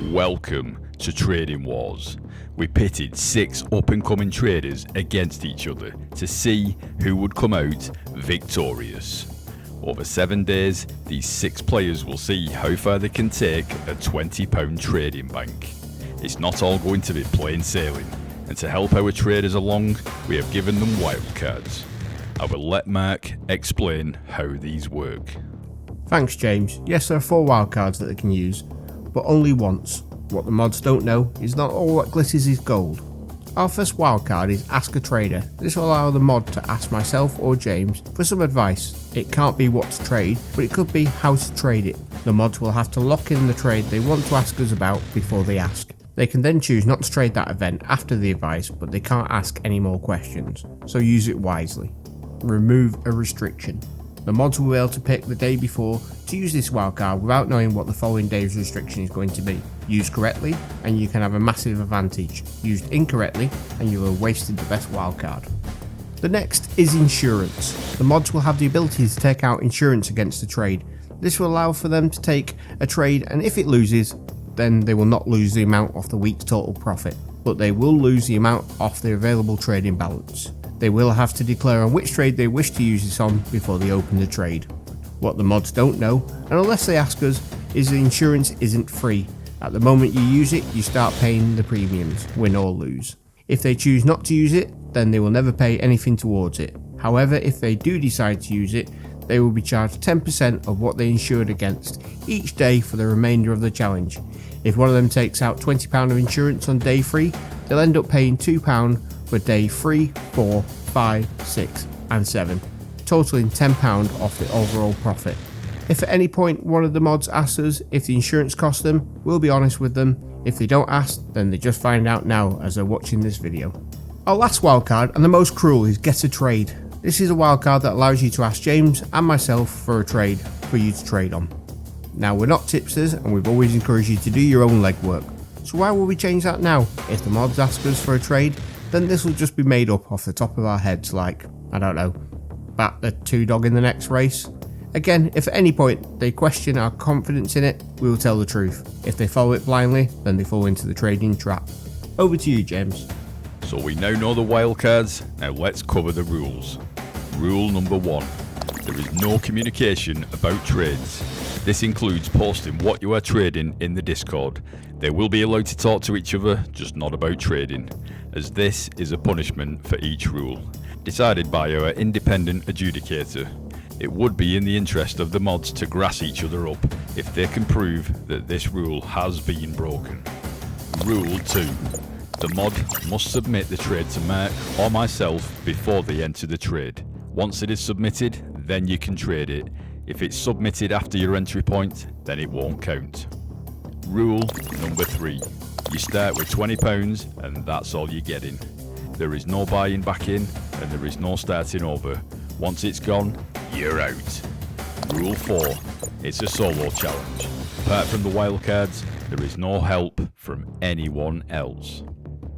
Welcome to Trading Wars. We pitted 6 up-and-coming traders against each other to see who would come out victorious. Over 7 days, these 6 players will see how far they can take a £20 trading bank. It's not all going to be plain sailing, and to help our traders along, we have given them wildcards. I will let Mark explain how these work. Thanks, James. Yes, there are 4 wildcards that they can use, but only once. What the mods don't know is not all that glitters is gold. Our first wildcard is Ask a Trader. This will allow the mod to ask myself or James for some advice. It can't be what to trade, but it could be how to trade it. The mods will have to lock in the trade they want to ask us about before they ask. They can then choose not to trade that event after the advice, but they can't ask any more questions, so use it wisely. Remove a restriction. The mods will be able to pick the day before to use this wildcard without knowing what the following day's restriction is going to be. Used correctly and you can have a massive advantage. Used incorrectly and you will have wasted the best wildcard. The next is insurance. The mods will have the ability to take out insurance against the trade. This will allow for them to take a trade, and if it loses, then they will not lose the amount off the week's total profit, but they will lose the amount off the available trading balance. They will have to declare on which trade they wish to use this on before they open the trade. What the mods don't know, and unless they ask us, is the insurance isn't free. At the moment you use it, you start paying the premiums, win or lose. If they choose not to use it, then they will never pay anything towards it. However, if they do decide to use it, they will be charged 10% of what they insured against each day for the remainder of the challenge. If one of them takes out £20 of insurance on day 3, they'll end up paying £2 for day 3, 4, 5, 6 and 7, totaling £10 off the overall profit. If at any point one of the mods asks us if the insurance cost them, we'll be honest with them. If they don't ask, then they just find out now as they're watching this video. Our last wildcard, and the most cruel, is Get a Trade. This is a wildcard that allows you to ask James and myself for a trade for you to trade on. Now, we're not tipsters and we've always encouraged you to do your own legwork, so why will we change that now? If the mods ask us for a trade, then this will just be made up off the top of our heads, like, I don't know, bat the 2 dog in the next race. Again, if at any point they question our confidence in it, we will tell the truth. If they follow it blindly, then they fall into the trading trap. Over to you, James. So we now know the wildcards, now let's cover the rules. Rule number 1. There is no communication about trades. This includes posting what you are trading in the Discord. They will be allowed to talk to each other, just not about trading, as this is a punishment for each rule, decided by our independent adjudicator. It would be in the interest of the mods to grass each other up if they can prove that this rule has been broken. Rule 2. The mod must submit the trade to Mark or myself before they enter the trade. Once it is submitted, then you can trade it. If it's submitted after your entry point, then it won't count. Rule number 3. You start with £20 and that's all you're getting. There is no buying back in and there is no starting over. Once it's gone, you're out. Rule 4. It's a solo challenge. Apart from the wildcards, there is no help from anyone else.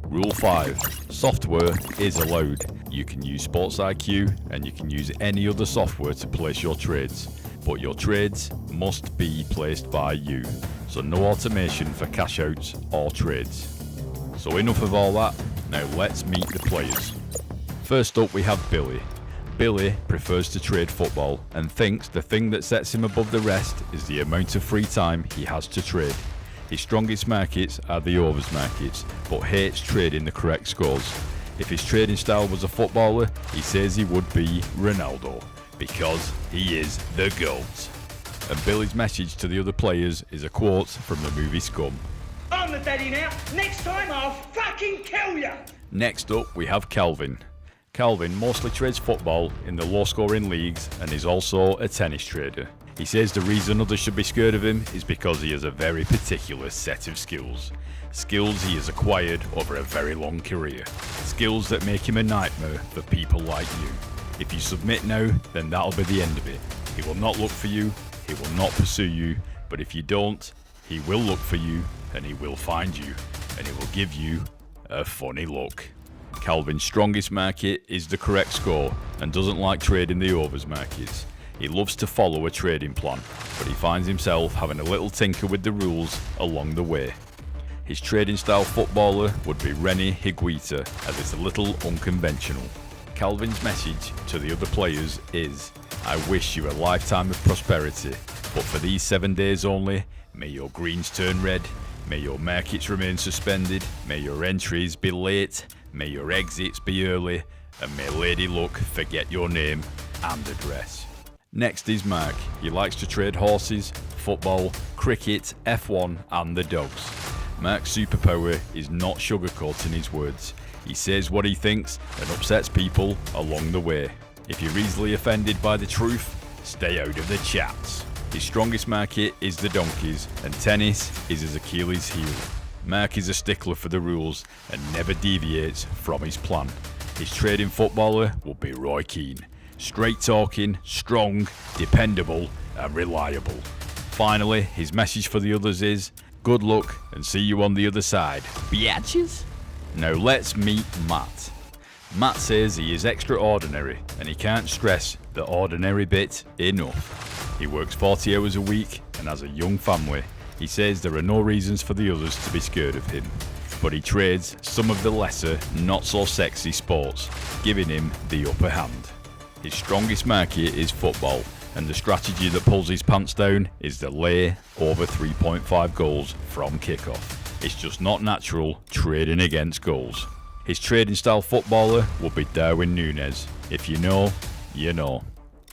Rule 5. Software is allowed. You can use Sports IQ and you can use any other software to place your trades, but your trades must be placed by you. So no automation for cash outs or trades. So enough of all that, now let's meet the players. First up we have Billy. Billy prefers to trade football and thinks the thing that sets him above the rest is the amount of free time he has to trade. His strongest markets are the overs markets, but hates trading the correct scores. If his trading style was a footballer, he says he would be Ronaldo, because he is the GOAT. And Billy's message to the other players is a quote from the movie Scum. I'm the daddy now. Next time I'll fucking kill you. Next up we have Calvin. Calvin mostly trades football in the low scoring leagues and is also a tennis trader. He says the reason others should be scared of him is because he has a very particular set of skills. Skills he has acquired over a very long career. Skills that make him a nightmare for people like you. If you submit now, then that'll be the end of it. He will not look for you, he will not pursue you, but if you don't, he will look for you and he will find you and he will give you a funny look. Calvin's strongest market is the correct score and doesn't like trading the overs markets. He loves to follow a trading plan, but he finds himself having a little tinker with the rules along the way. His trading style footballer would be Rennie Higuita, as it's a little unconventional. Calvin's message to the other players is, I wish you a lifetime of prosperity, but for these 7 days only, may your greens turn red, may your markets remain suspended, may your entries be late, may your exits be early, and may Lady Luck forget your name and address. Next is Mark. He likes to trade horses, football, cricket, F1 and the dogs. Mark's superpower is not sugarcoating his words. He says what he thinks and upsets people along the way. If you're easily offended by the truth, stay out of the chats. His strongest market is the donkeys, and tennis is his Achilles heel. Mark is a stickler for the rules and never deviates from his plan. His trading footballer will be Roy Keane. Straight talking, strong, dependable and reliable. Finally, his message for the others is, good luck and see you on the other side, biatches. Now let's meet Matt. Matt says he is extraordinary and he can't stress the ordinary bit enough. He works 40 hours a week and has a young family. He says there are no reasons for the others to be scared of him, but he trades some of the lesser, not so sexy sports, giving him the upper hand. His strongest market is football, and the strategy that pulls his pants down is the lay over 3.5 goals from kickoff. It's just not natural trading against goals. His trading style footballer will be Darwin Núñez. If you know, you know.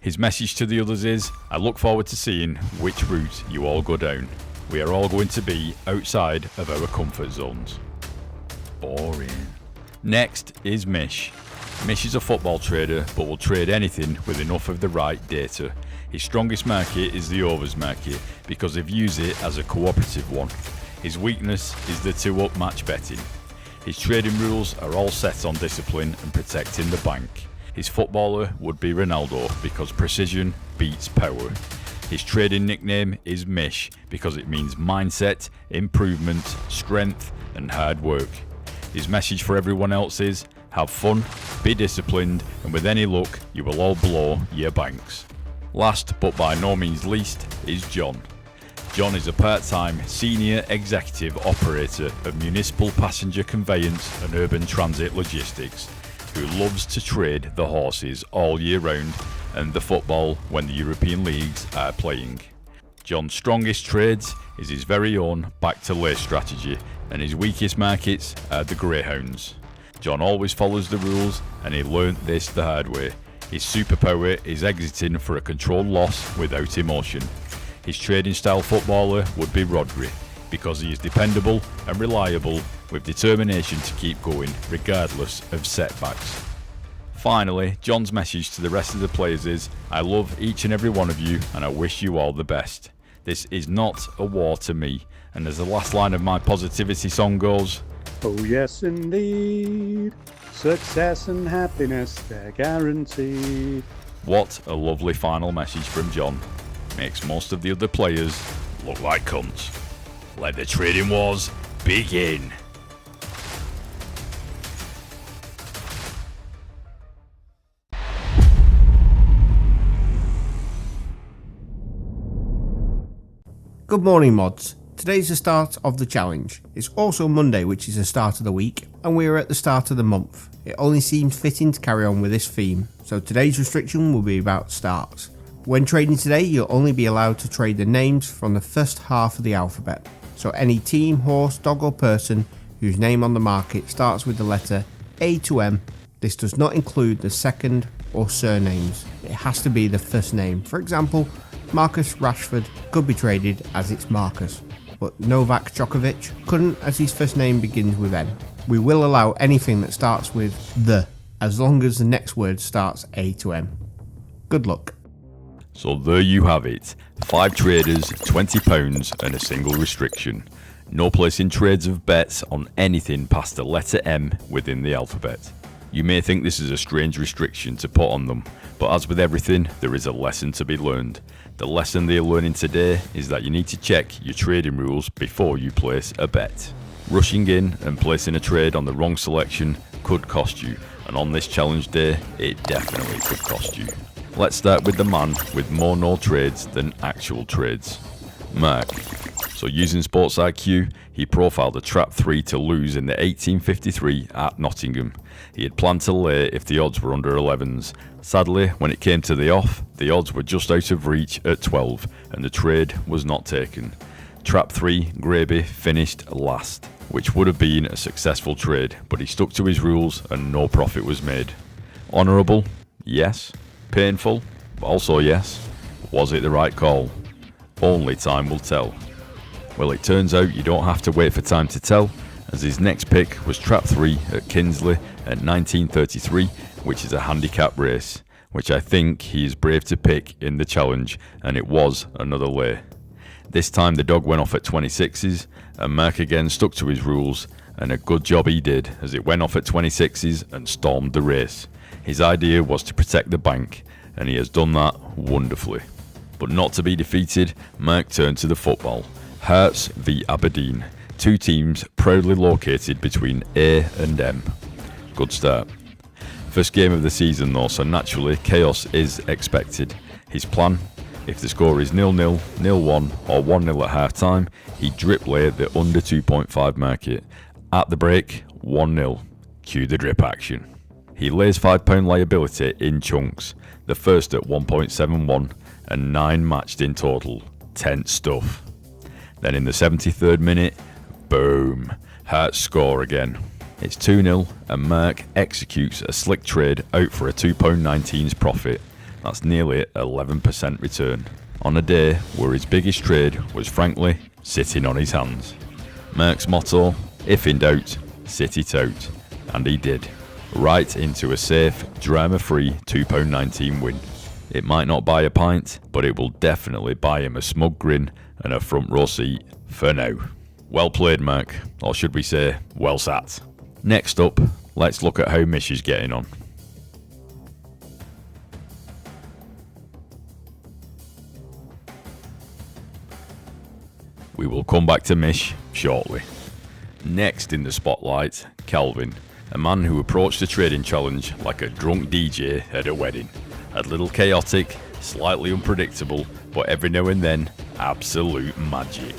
His message to the others is, I look forward to seeing which route you all go down. We are all going to be outside of our comfort zones. Boring. Next is Mish. Mish is a football trader but will trade anything with enough of the right data. His strongest market is the overs market because they views it as a cooperative one. His weakness is the 2-up match betting. His trading rules are all set on discipline and protecting the bank. His footballer would be Ronaldo because precision beats power. His trading nickname is Mish because it means mindset, improvement, strength and hard work. His message for everyone else is, have fun, be disciplined, and with any luck, you will all blow your banks. Last, but by no means least, is John. John is a part-time senior executive operator of municipal passenger conveyance and urban transit logistics, who loves to trade the horses all year round and the football when the European leagues are playing. John's strongest trades is his very own back-to-lay strategy, and his weakest markets are the greyhounds. John always follows the rules and he learnt this the hard way. His superpower is exiting for a controlled loss without emotion. His trading style footballer would be Rodri because he is dependable and reliable with determination to keep going regardless of setbacks. Finally, John's message to the rest of the players is, I love each and every one of you and I wish you all the best. This is not a war to me, and as the last line of my positivity song goes, oh yes indeed, success and happiness, they're guaranteed. What a lovely final message from John. Makes most of the other players look like cunts. Let the trading wars begin. Good morning, mods. Today's the start of the challenge. It's also Monday, which is the start of the week, and we are at the start of the month. It only seems fitting to carry on with this theme, so today's restriction will be about starts. When trading today, you'll only be allowed to trade the names from the first half of the alphabet. So any team, horse, dog or person whose name on the market starts with the letter A to M. This does not include the second or surnames. It has to be the first name. For example, Marcus Rashford could be traded as it's Marcus, but Novak Djokovic couldn't as his first name begins with N. We will allow anything that starts with the, as long as the next word starts A to M. Good luck. So there you have it. 5 traders, £20 and a single restriction. No placing trades of bets on anything past the letter M within the alphabet. You may think this is a strange restriction to put on them, but as with everything, there is a lesson to be learned. The lesson they are learning today is that you need to check your trading rules before you place a bet. Rushing in and placing a trade on the wrong selection could cost you, and on this challenge day, it definitely could cost you. Let's start with the man with more no trades than actual trades. Mark. So using Sports IQ, he profiled a trap 3 to lose in the 1853 at Nottingham. He had planned to lay if the odds were under 11s. Sadly, when it came to the off, the odds were just out of reach at 12 and the trade was not taken. Trap 3, Graby, finished last, which would have been a successful trade, but he stuck to his rules and no profit was made. Honourable? Yes. Painful? Also yes. Was it the right call? Only time will tell. Well, it turns out you don't have to wait for time to tell, as his next pick was Trap 3 at Kinsley at 1933, which is a handicap race, which I think he is brave to pick in the challenge, and it was another lay. This time the dog went off at 26s, and Mark again stuck to his rules, and a good job he did, as it went off at 26s and stormed the race. His idea was to protect the bank, and he has done that wonderfully. But not to be defeated, Mark turned to the football. Hearts v Aberdeen, two teams proudly located between A and M. Good start. First game of the season though, so naturally chaos is expected. His plan? If the score is 0-0, 0-1 or 1-0 at half time, he drip lay the under 2.5 market. At the break, 1-0. Cue the drip action. He lays £5 liability in chunks, the first at 1.71 and 9 matched in total. Tense stuff. Then in the 73rd minute, boom, Hearts score again. It's 2-0 and Mark executes a slick trade out for a £2.19's profit. That's nearly 11% return. On a day where his biggest trade was frankly sitting on his hands. Mark's motto, if in doubt, sit it out. And he did. Right into a safe, drama-free £2.19 win. It might not buy a pint, but it will definitely buy him a smug grin and a front row seat for now. Well played, Mark, or should we say, well sat. Next up, let's look at how Mish is getting on. We will come back to Mish shortly. Next in the spotlight, Calvin, a man who approached the trading challenge like a drunk DJ at a wedding. A little chaotic, slightly unpredictable, but every now and then, absolute magic.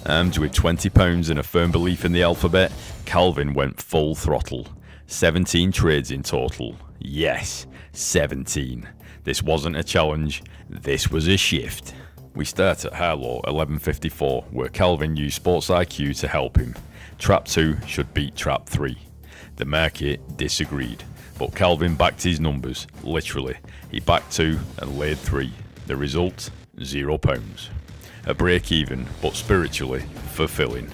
Armed with £20 and a firm belief in the alphabet, Calvin went full throttle. 17 trades in total. Yes, 17. This wasn't a challenge, this was a shift. We start at Harlow 11.54, where Calvin used Sports IQ to help him. Trap 2 should beat Trap 3. The market disagreed, but Calvin backed his numbers, literally. He backed 2 and laid 3. The result? £0. A break even, but spiritually fulfilling.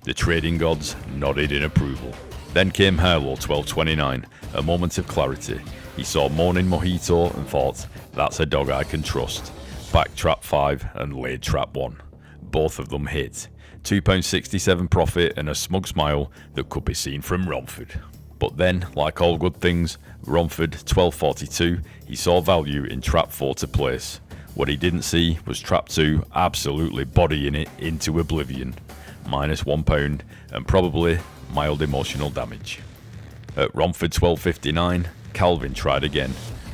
The trading gods nodded in approval. Then came Harlow 12.29, a moment of clarity. He saw Morning Mojito and thought, that's a dog I can trust. Backed Trap 5 and laid Trap 1. Both of them hit. £2.67 profit and a smug smile that could be seen from Romford. But then, like all good things, Romford 12.42, he saw value in Trap 4 to place. What he didn't see was Trap 2 absolutely bodying it into oblivion. Minus £1 and probably mild emotional damage. At Romford 12.59, Calvin tried again.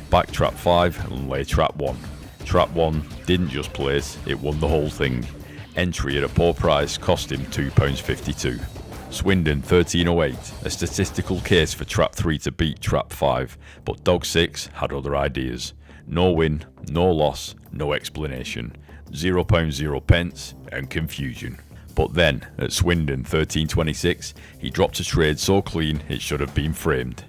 Backed Trap 5 and lay Trap 1. Trap 1 didn't just place, it won the whole thing. Entry at a poor price cost him £2.52. Swindon 13.08, a statistical case for Trap 3 to beat Trap 5, but Dog 6 had other ideas. No win, no loss, no explanation. £0.0 and confusion. But then, at Swindon 13.26, he dropped a trade so clean it should have been framed.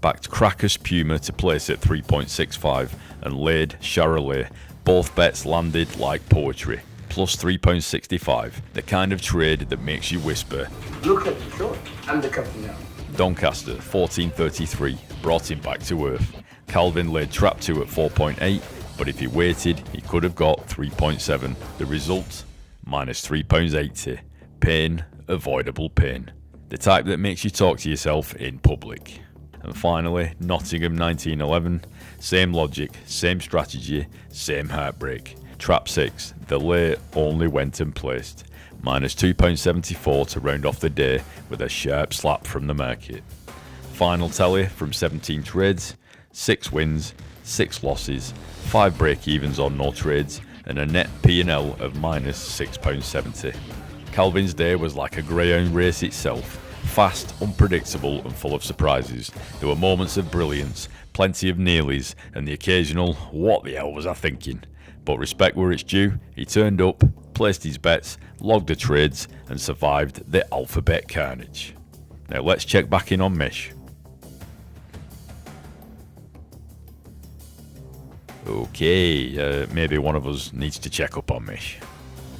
Backed Crackers Puma to place at 3.65 and laid Charolais. Both bets landed like poetry. Plus £3.65, the kind of trade that makes you whisper, look at the short and the company now. Doncaster 14.33 brought him back to earth. Calvin laid Trap 2 at 4.8, but if he waited, he could have got 3.7. The result? Minus £3.80. Pain, avoidable pain. The type that makes you talk to yourself in public. And finally, Nottingham 1911. Same logic, same strategy, same heartbreak. Trap 6, the lay only went and placed. Minus £2.74 to round off the day with a sharp slap from the market. Final tally from 17 trades, 6 wins, 6 losses, 5 break-evens on no trades, and a net P&L of minus £6.70. Calvin's day was like a greyhound race itself. Fast, unpredictable and full of surprises. There were moments of brilliance, plenty of nearlies and the occasional "what the hell was I thinking?" But respect where it's due, he turned up, placed his bets, logged the trades and survived the alphabet carnage. Now let's check back in on Mish. Okay, maybe one of us needs to check up on Mish.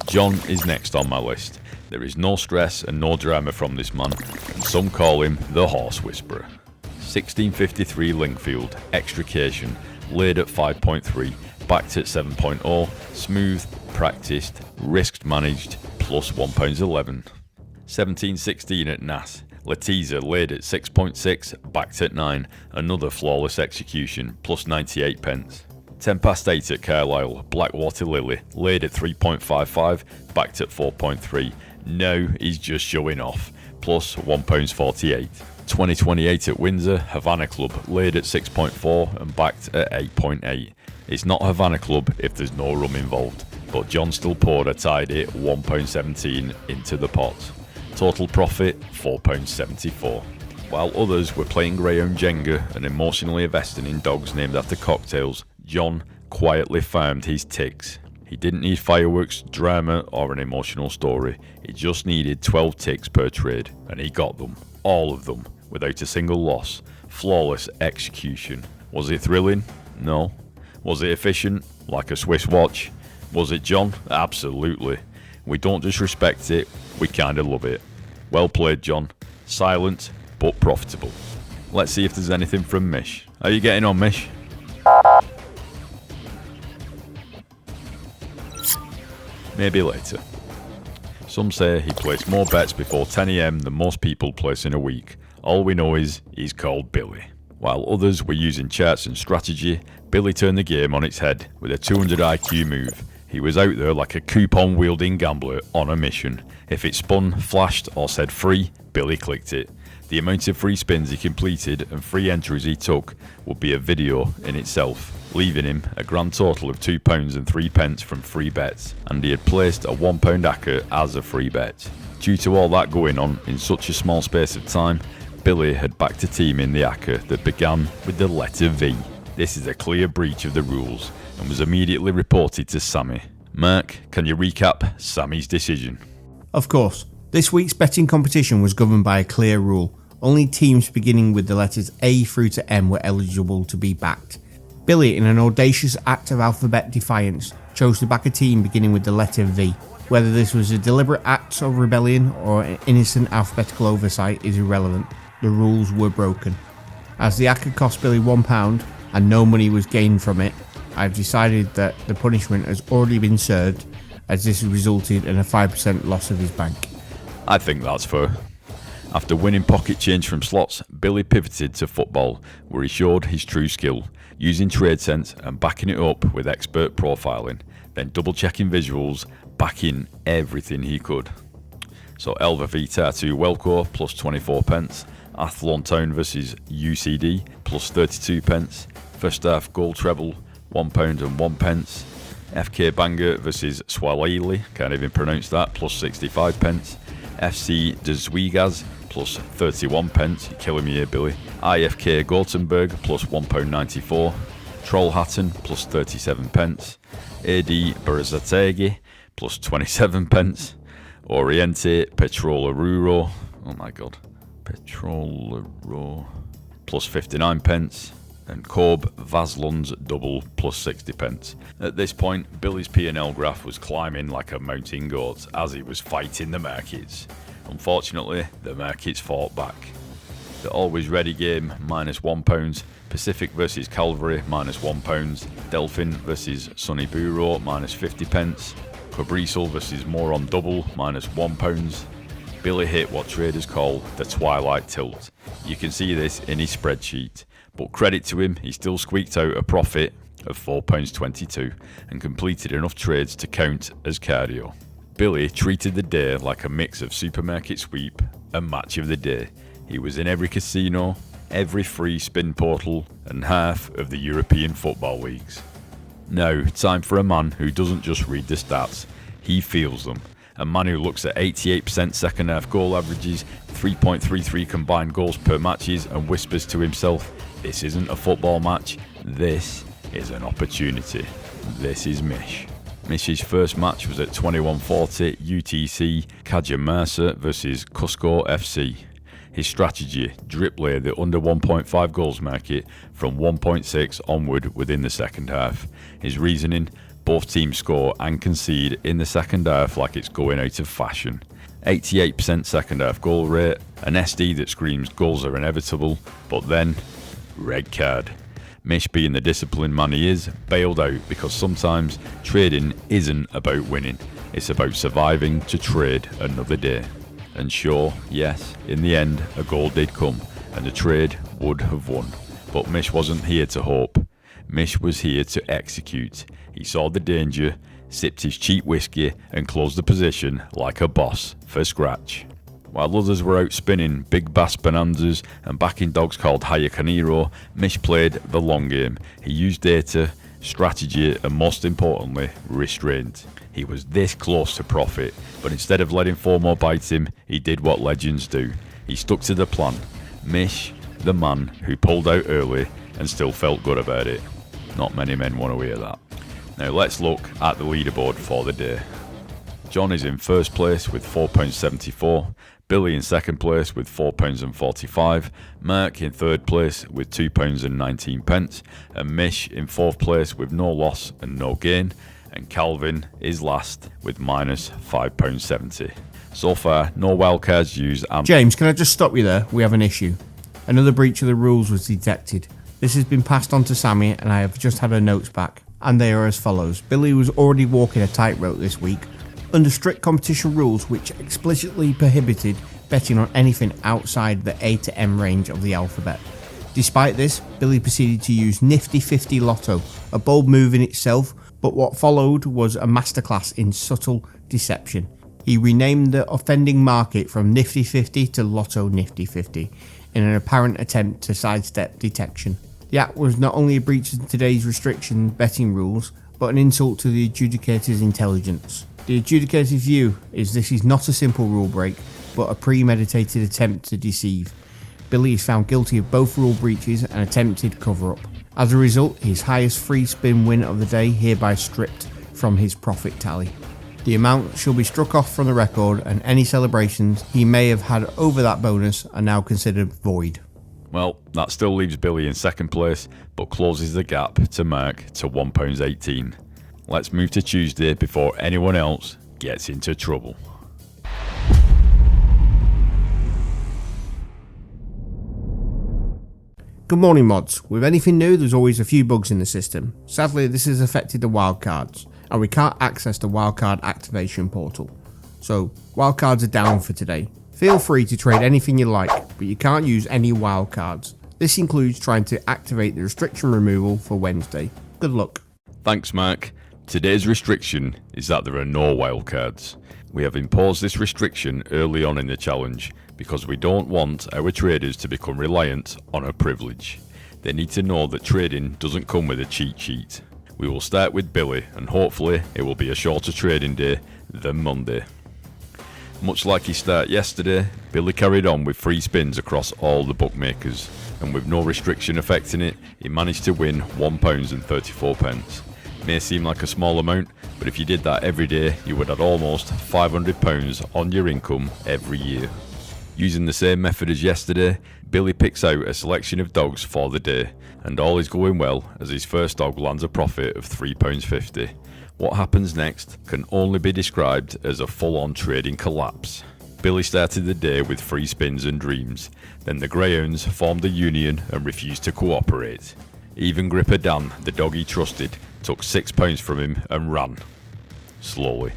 John is next on my list. There is no stress and no drama from this man, and some call him the Horse Whisperer. 1653 Linkfield, extrication, laid at 5.3, backed at 7.0, smooth, practiced, risked managed, plus £1.11. 1716 at Nass, Letizia laid at 6.6, backed at 9, another flawless execution, plus 98 pence. 10 past 8 at Carlisle, Blackwater Lily, laid at 3.55, backed at 4.3. Now he's just showing off, plus £1.48. 2028 at Windsor, Havana Club, laid at 6.4 and backed at 8.8. It's not Havana Club if there's no rum involved, but John still poured a tidy £1.17 into the pot. Total profit £4.74. While others were playing greyhound Jenga and emotionally investing in dogs named after cocktails, John quietly farmed his ticks. He didn't need fireworks, drama or an emotional story. He just needed 12 ticks per trade, and he got them. All of them, without a single loss. Flawless execution. Was it thrilling? No. Was it efficient? Like a Swiss watch? Was it John? Absolutely. We don't just respect it, we kinda love it. Well played, John. Silent, but profitable. Let's see if there's anything from Mish. How are you getting on, Mish? Maybe later. Some say he placed more bets before 10 AM than most people place in a week. All we know is he's called Billy. While others were using charts and strategy, Billy turned the game on its head with a 200 IQ move. He was out there like a coupon-wielding gambler on a mission. If it spun, flashed or said free, Billy clicked it. The amount of free spins he completed and free entries he took would be a video in itself, leaving him a grand total of £2.03 from free bets, and he had placed a £1 acca as a free bet. Due to all that going on in such a small space of time, Billy had backed a team in the acca that began with the letter V. This is a clear breach of the rules and was immediately reported to Sammy. Mark, can you recap Sammy's decision? Of course, this week's betting competition was governed by a clear rule. Only teams beginning with the letters A through to M were eligible to be backed. Billy, in an audacious act of alphabet defiance, chose to back a team beginning with the letter V. Whether this was a deliberate act of rebellion or an innocent alphabetical oversight is irrelevant. The rules were broken. As the acca cost Billy £1 and no money was gained from it, I've decided that the punishment has already been served, as this has resulted in a 5% loss of his bank. I think that's fair. After winning pocket change from slots, Billy pivoted to football, where he showed his true skill, using trade sense and backing it up with expert profiling, then double checking visuals, backing everything he could. So Elva v Tartu Welco plus 24 pence, Athlone Town versus UCD plus 32 pence, first half goal treble £1 and 1 pence, FK Bangor versus Swahili, can't even pronounce that, plus 65 pence, FC de Zuigas plus 31 pence, you're killing me here Billy, IFK Gothenburg plus £1.94, Trollhättan plus 37 pence, AD Berzategi plus 27 pence, Oriente Petrolero, oh my god, Petrolero plus 59 pence, and Corb Vaslund's double plus 60 pence. At this point, Billy's P&L graph was climbing like a mountain goat as he was fighting the markets. Unfortunately, the markets fought back. The Always Ready game, minus £1, Pacific versus Calvary, minus £1, Delphin versus Sunny Bureau, minus 50 pence, Cabrisel versus Moron double, minus £1. Billy hit what traders call the twilight tilt. You can see this in his spreadsheet. But credit to him, he still squeaked out a profit of £4.22 and completed enough trades to count as cardio. Billy treated the day like a mix of supermarket sweep and match of the day. He was in every casino, every free spin portal and half of the European football leagues. Now, time for a man who doesn't just read the stats, he feels them. A man who looks at 88% second half goal averages, 3.33 combined goals per matches, and whispers to himself, "This isn't a football match, this is an opportunity." This is Mish. Mish's first match was at 21:40 UTC Cajamarca versus Cusco FC. His strategy, drip lay the under 1.5 goals market from 1.6 onward within the second half. His reasoning, both teams score and concede in the second half like it's going out of fashion. 88% second half goal rate, an SD that screams goals are inevitable, but then, red card. Mish, being the disciplined man he is, bailed out because sometimes trading isn't about winning, it's about surviving to trade another day. And sure, yes, in the end, a goal did come, and the trade would have won. But Mish wasn't here to hope. Mish was here to execute. He saw the danger, sipped his cheap whiskey, and closed the position like a boss for scratch. While others were out spinning big bass bonanzas and backing dogs called Haya Canero, Mish played the long game. He used data, strategy, and most importantly, restraint. He was this close to profit, but instead of letting FOMO bite him, he did what legends do. He stuck to the plan. Mish, the man who pulled out early and still felt good about it. Not many men want to hear that. Now let's look at the leaderboard for the day. John is in first place with £4.74, Billy in second place with £4.45, Mark in third place with £2.19, and Mish in fourth place with no loss and no gain, and Calvin is last with minus £5.70. So far, no wildcards used. James, can I just stop you there? We have an issue. Another breach of the rules was detected. This has been passed on to Sammy, and I have just had her notes back, and they are as follows. Billy was already walking a tightrope this week under strict competition rules which explicitly prohibited betting on anything outside the A to M range of the alphabet. Despite this, Billy proceeded to use Nifty 50 Lotto, a bold move in itself, but what followed was a masterclass in subtle deception. He renamed the offending market from Nifty 50 to Lotto Nifty 50 in an apparent attempt to sidestep detection. The act was not only a breach of today's restriction betting rules, but an insult to the adjudicator's intelligence. The adjudicator's view is this is not a simple rule break, but a premeditated attempt to deceive. Billy is found guilty of both rule breaches and attempted cover-up. As a result, his highest free spin win of the day hereby stripped from his profit tally. The amount shall be struck off from the record, and any celebrations he may have had over that bonus are now considered void. Well, that still leaves Billy in second place, but closes the gap to Mark to £1.18. Let's move to Tuesday before anyone else gets into trouble. Good morning, mods. With anything new, there's always a few bugs in the system. Sadly, this has affected the wildcards, and we can't access the wildcard activation portal. So, wildcards are down for today. Feel free to trade anything you like, but you can't use any wildcards. This includes trying to activate the restriction removal for Wednesday. Good luck. Thanks, Mark. Today's restriction is that there are no wildcards. We have imposed this restriction early on in the challenge because we don't want our traders to become reliant on a privilege. They need to know that trading doesn't come with a cheat sheet. We will start with Billy, and hopefully it will be a shorter trading day than Monday. Much like his start yesterday, Billy carried on with free spins across all the bookmakers, and with no restriction affecting it, he managed to win £1.34. May seem like a small amount, but if you did that every day, you would add almost £500 on your income every year. Using the same method as yesterday, Billy picks out a selection of dogs for the day, and all is going well as his first dog lands a profit of £3.50. What happens next can only be described as a full-on trading collapse. Billy started the day with free spins and dreams, then the Greyhounds formed a union and refused to cooperate. Even Gripper Dan, the dog he trusted, took £6 from him and ran. Slowly.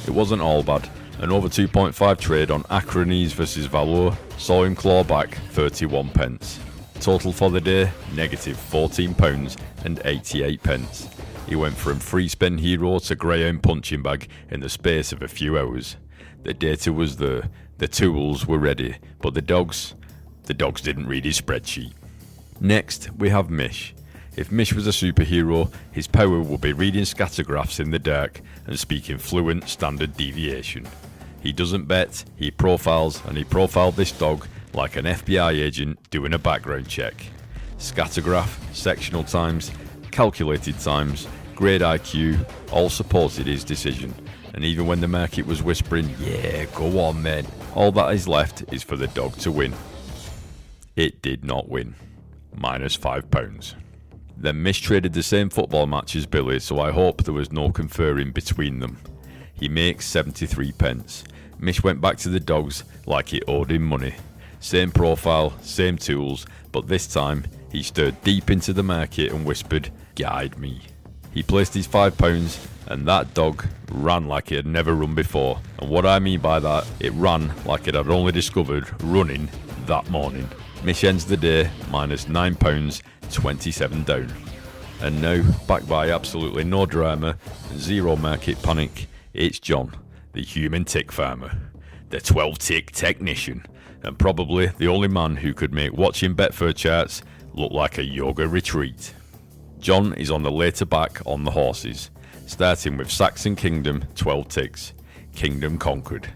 It wasn't all bad. An over 2.5 trade on Acronis versus Valor saw him claw back 31p. Total for the day, negative £14.88. He went from free spin hero to Greyhound punching bag in the space of a few hours. The data was there, the tools were ready, but the dogs didn't read his spreadsheet. Next, we have Mish. If Mish was a superhero, his power would be reading scattergraphs in the dark and speaking fluent standard deviation. He doesn't bet, he profiles, and he profiled this dog like an FBI agent doing a background check. Scattergraph, sectional times, calculated times, grade IQ, all supported his decision. And even when the market was whispering, "Yeah, go on then," all that is left is for the dog to win. It did not win. -£5. Then Mish traded the same football match as Billy, so I hope there was no conferring between them. He makes 73 pence. Mish went back to the dogs like he owed him money. Same profile, same tools, but this time he stared deep into the market and whispered, "Guide me." He placed his £5 and that dog ran like it had never run before. And what I mean by that, it ran like it had only discovered running that morning. Mish ends the day -£9, 27 down. And now, backed by absolutely no drama and zero market panic, it's John, the human tick farmer, the 12-tick technician, and probably the only man who could make watching Betfair charts look like a yoga retreat. John is on the later back on the horses, starting with Saxon Kingdom, 12 ticks, Kingdom conquered.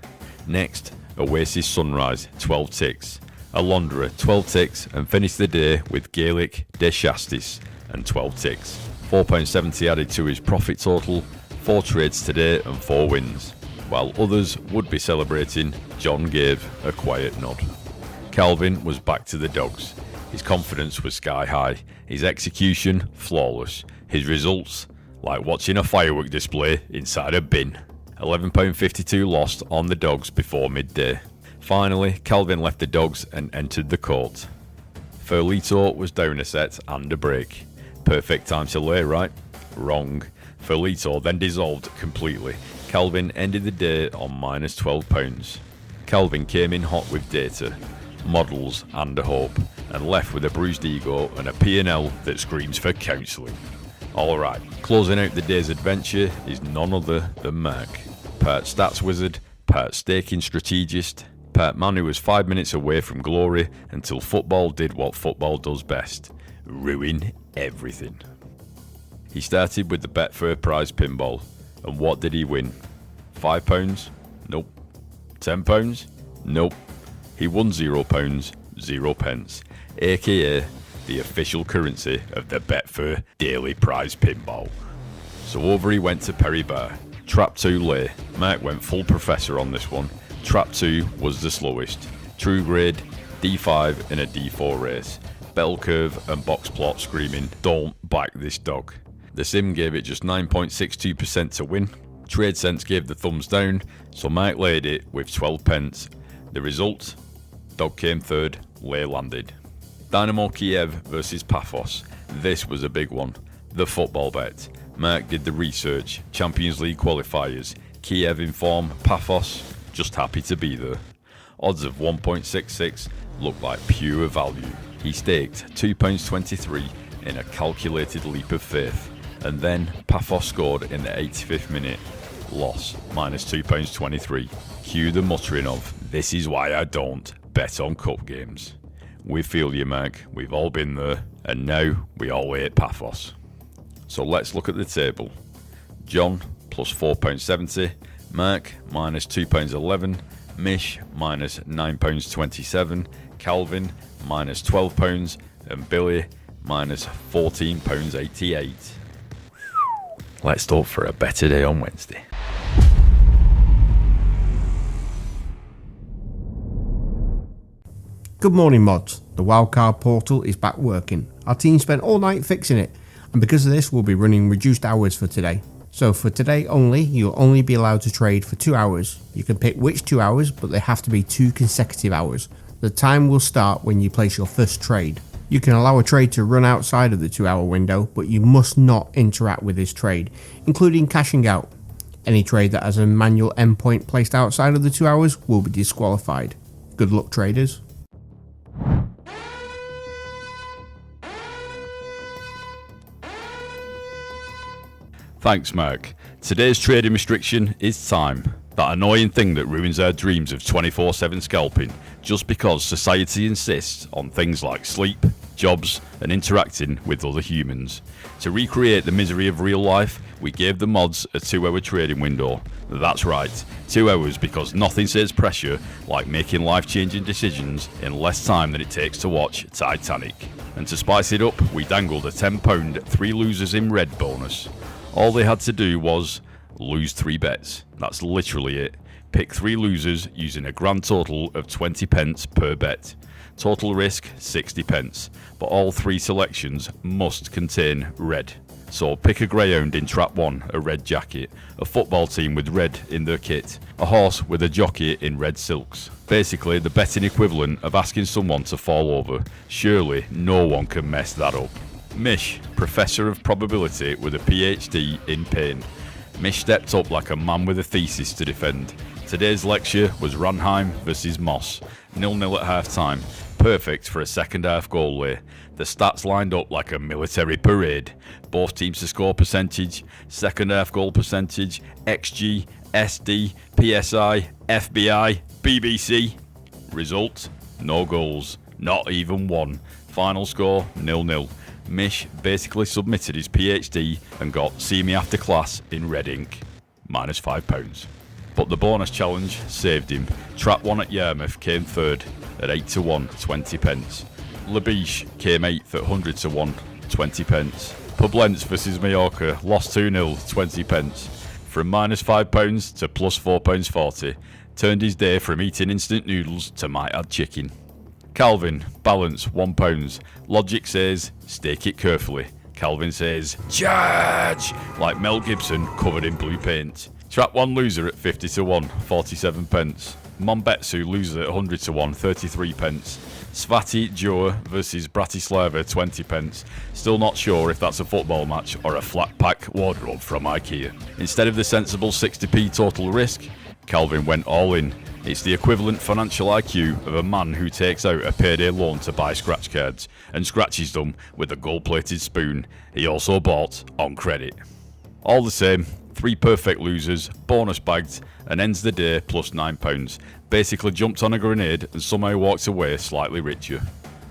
Next, Oasis Sunrise, 12 ticks, Alondra, 12 ticks, and finished the day with Gaelic De Chastis and 12 ticks. £4.70 added to his profit total, 4 trades today and 4 wins. While others would be celebrating, John gave a quiet nod. Calvin was back to the dogs. His confidence was sky high, his execution flawless, his results like watching a firework display inside a bin. £11.52 lost on the dogs before midday. Finally, Calvin left the dogs and entered the court. Ferlito was down a set and a break. Perfect time to lay, right? Wrong. Ferlito then dissolved completely. Calvin ended the day on -£12. Calvin came in hot with data, models and a hope, and left with a bruised ego and a P&L that screams for counselling. Alright, closing out the day's adventure is none other than Mark. Part stats wizard, part staking strategist, part man who was 5 minutes away from glory until football did what football does best, ruin everything. He started with the Betfair prize pinball, and what did he win? £5? Nope. £10? Nope. He won £0, 0 pence, aka the official currency of the Betfair daily prize pinball. So over he went to Perry Bar. Trap 2 lay. Mark went full professor on this one. Trap 2 was the slowest. True grade, D5 in a D4 race. Bell curve and box plot screaming, "Don't back this dog." The sim gave it just 9.62% to win. Trade Sense gave the thumbs down, so Mike laid it with 12 pence. The result? Dog came third, lay landed. Dynamo Kiev versus Paphos. This was a big one. The football bet. Mark did the research. Champions League qualifiers. Kiev in form, Paphos just happy to be there. Odds of 1.66 looked like pure value. He staked £2.23 in a calculated leap of faith. And then Paphos scored in the 85th minute. Loss, -£2.23. Cue the muttering of, "This is why I don't bet on cup games." We feel you, Mark. We've all been there. And now we all hate Paphos. So let's look at the table. John, plus £4.70. Mark, -£2.11. Mish, -£9.27. Calvin, -£12. And Billy, -£14.88. Let's hope for a better day on Wednesday. Good morning, mods. The wildcard portal is back working. Our team spent all night fixing it, and because of this we'll be running reduced hours for today. So for today only, you'll only be allowed to trade for 2 hours. You can pick which 2 hours, but they have to be 2 consecutive hours. The time will start when you place your first trade. You can allow a trade to run outside of the 2 hour window, but you must not interact with this trade, including cashing out. Any trade that has a manual endpoint placed outside of the 2 hours will be disqualified. Good luck, traders. Thanks, Mark. Today's trading restriction is time. That annoying thing that ruins our dreams of 24/7 scalping just because society insists on things like sleep, jobs, and interacting with other humans. To recreate the misery of real life, we gave the mods a 2-hour trading window. That's right, 2 hours, because nothing says pressure like making life-changing decisions in less time than it takes to watch Titanic. And to spice it up, we dangled a £10 3 losers in red bonus. All they had to do was lose 3 bets. That's literally it. Pick 3 losers using a grand total of 20 pence per bet. Total risk 60 pence, but all 3 selections must contain red. So pick a greyhound in trap 1, a red jacket, a football team with red in their kit, a horse with a jockey in red silks. Basically the betting equivalent of asking someone to fall over. Surely no one can mess that up. Mish, Professor of Probability with a PhD in pain. Mish stepped up like a man with a thesis to defend. Today's lecture was Ranheim versus Moss, 0-0 at half time. Perfect for a second half goal lay. The stats lined up like a military parade. Both teams to score percentage, second half goal percentage, XG, SD, PSI, FBI, BBC. Result, no goals, not even one. Final score, 0-0. Mish basically submitted his PhD and got see me after class in red ink. -£5. But the bonus challenge saved him. Trap 1 at Yarmouth came third at 8-1, 20 pence. Labiche came 8th at 100-1, 20 pence. Publence versus Mallorca lost 2-0, 20 pence. From -£5 to +£4.40. Turned his day from eating instant noodles to might add chicken. Calvin, balance £1. Logic says, stake it carefully. Calvin says, charge! Like Mel Gibson covered in blue paint. Trap 1 loser at 50-1, 47 pence. Monbetsu loser at 100-1, 33 pence. Svati Joe versus Bratislava, 20 pence. Still not sure if that's a football match or a flat pack wardrobe from IKEA. Instead of the sensible 60p total risk, Calvin went all in. It's the equivalent financial IQ of a man who takes out a payday loan to buy scratch cards and scratches them with a gold-plated spoon he also bought on credit. All the same, 3 perfect losers, bonus bagged, and ends the day +£9. Basically jumped on a grenade and somehow walked away slightly richer.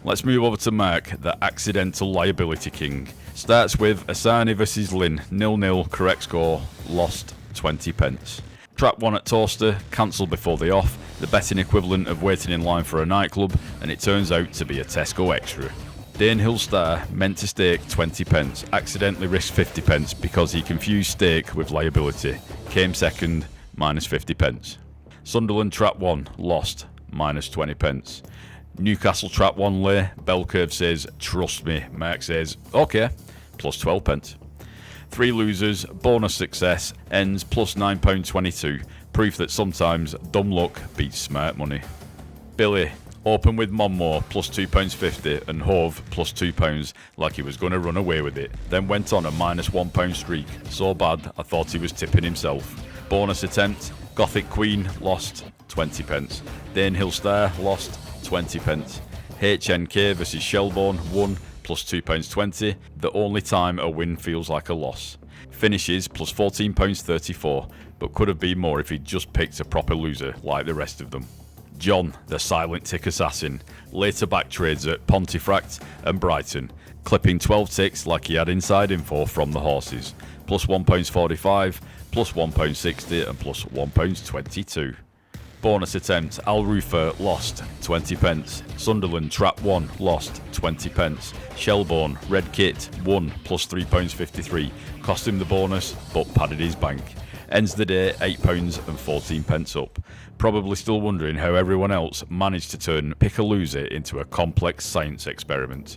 Let's move over to Mark, the accidental liability king. Starts with Asani versus Lynn, 0-0, correct score, lost 20 pence. Trap 1 at Toaster, cancelled before the off, the betting equivalent of waiting in line for a nightclub, and it turns out to be a Tesco Extra. Danehill Star meant to stake 20 pence, accidentally risked 50 pence because he confused stake with liability. Came second, -50 pence. Sunderland Trap 1, lost, -20 pence. Newcastle Trap 1 lay, Bell Curve says, trust me. Mark says, okay, +12 pence. 3 losers, bonus success, ends +£9.22. Proof that sometimes dumb luck beats smart money. Billy, open with Monmore +£2.50 and Hove +£2 like he was going to run away with it. Then went on a -£1 streak. So bad I thought he was tipping himself. Bonus attempt, Gothic Queen lost 20 pence. Danehill Star lost 20 pence. HNK versus Shelbourne won +£2.20. The only time a win feels like a loss. Finishes +£14.34, but could have been more if he'd just picked a proper loser like the rest of them. John, the silent tick assassin, later back trades at Pontefract and Brighton, clipping 12 ticks like he had inside info from the horses. +£1.45, +£1.60 and +£1.22. Bonus attempt, Al Rufer lost 20 pence. Sunderland Trap 1 lost 20 pence. Shelbourne Red Kit won +£3.53. Cost him the bonus but padded his bank. Ends the day £8.14 up. Probably still wondering how everyone else managed to turn pick a loser into a complex science experiment.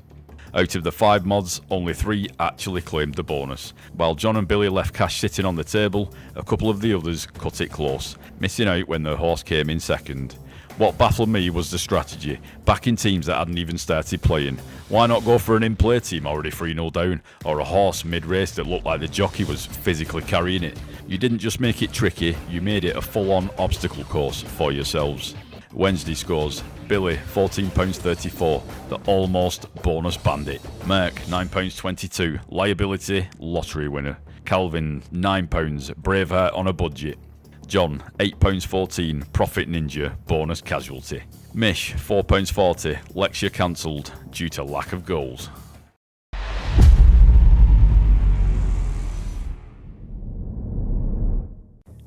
Out of the 5 mods, only 3 actually claimed the bonus. While John and Billy left cash sitting on the table, a couple of the others cut it close, missing out when their horse came in second. What baffled me was the strategy, backing teams that hadn't even started playing. Why not go for an in-play team already 3-0 down, or a horse mid-race that looked like the jockey was physically carrying it? You didn't just make it tricky, you made it a full-on obstacle course for yourselves. Wednesday scores, Billy £14.34, the almost bonus bandit. Merck £9.22, liability lottery winner. Calvin £9, Braveheart on a budget. John, £8.14, Profit Ninja, bonus casualty. Mish, £4.40, lecture cancelled due to lack of goals.